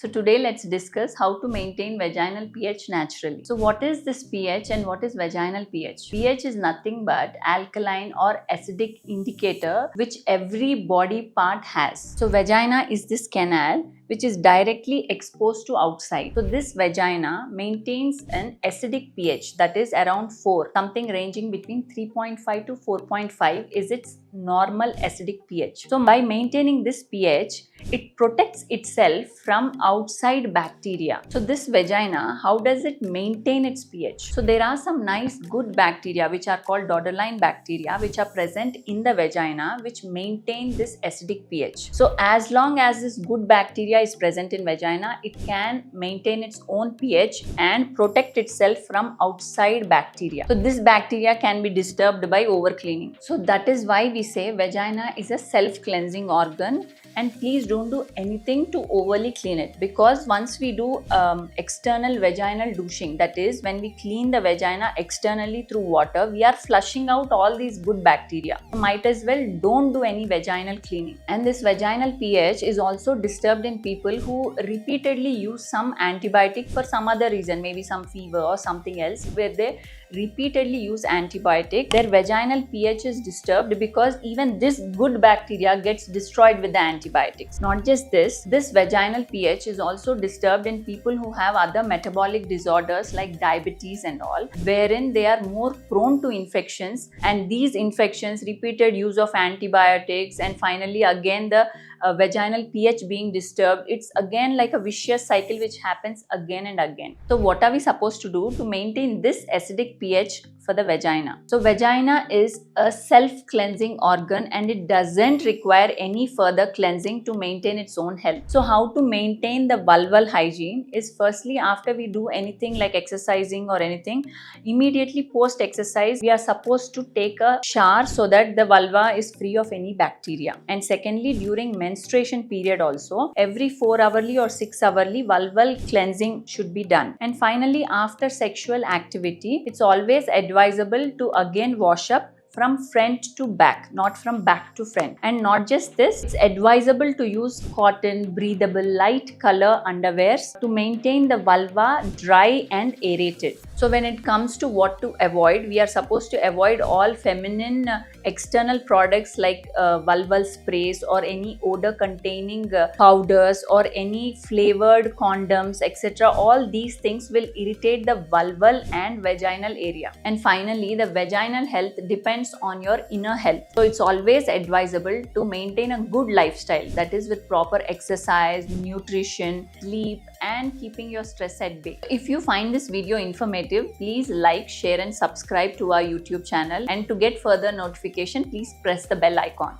So today let's discuss how to maintain vaginal pH naturally. So what is this pH and what is vaginal pH? pH is nothing but alkaline or acidic indicator which every body part has. So vagina is this canal which is directly exposed to outside. So this vagina maintains an acidic pH that is around 4, something ranging between 3.5 to 4.5 is its normal acidic pH. So by maintaining this pH, it protects itself from outside bacteria. So this vagina, how does it maintain its pH? So there are some nice good bacteria which are called Dodderline bacteria which are present in the vagina which maintain this acidic pH. So as long as this good bacteria is present in vagina, it can maintain its own pH and protect itself from outside bacteria. So this bacteria can be disturbed by overcleaning. So that is why we say vagina is a self-cleansing organ, and please don't do anything to overly clean it, because once we do external vaginal douching, that is when we clean the vagina externally through water, we are flushing out all these good bacteria. Might as well don't do any vaginal cleaning. And this vaginal pH is also disturbed in people who repeatedly use some antibiotic for some other reason, maybe some fever or something else, where they repeatedly use antibiotic. Their vaginal pH is disturbed because even this good bacteria gets destroyed with the antibiotics. Not just this vaginal pH is also disturbed in people who have other metabolic disorders like diabetes and all, wherein they are more prone to infections, and these infections, repeated use of antibiotics, and finally again the vaginal pH being disturbed, it's again like a vicious cycle which happens again and again. So what are we supposed to do to maintain this acidic pH for the vagina? So vagina is a self-cleansing organ and it doesn't require any further cleansing to maintain its own health. So how to maintain the vulval hygiene is, firstly, after we do anything like exercising or anything, immediately post exercise we are supposed to take a shower so that the vulva is free of any bacteria. And secondly, during menstruation period also, every 4-hourly or 6-hourly vulval cleansing should be done. And finally, after sexual activity, it's always advisable to again wash up from front to back, not from back to front. And not just this, it's advisable to use cotton, breathable, light color underwears to maintain the vulva dry and aerated. So when it comes to what to avoid, we are supposed to avoid all feminine external products like vulval sprays or any odor containing powders or any flavored condoms, etc. All these things will irritate the vulval and vaginal area. And finally, the vaginal health depends on your inner health. So it's always advisable to maintain a good lifestyle, that is with proper exercise, nutrition, sleep, and keeping your stress at bay. If you find this video informative, please like, share and subscribe to our YouTube channel, and to get further notification, please press the bell icon.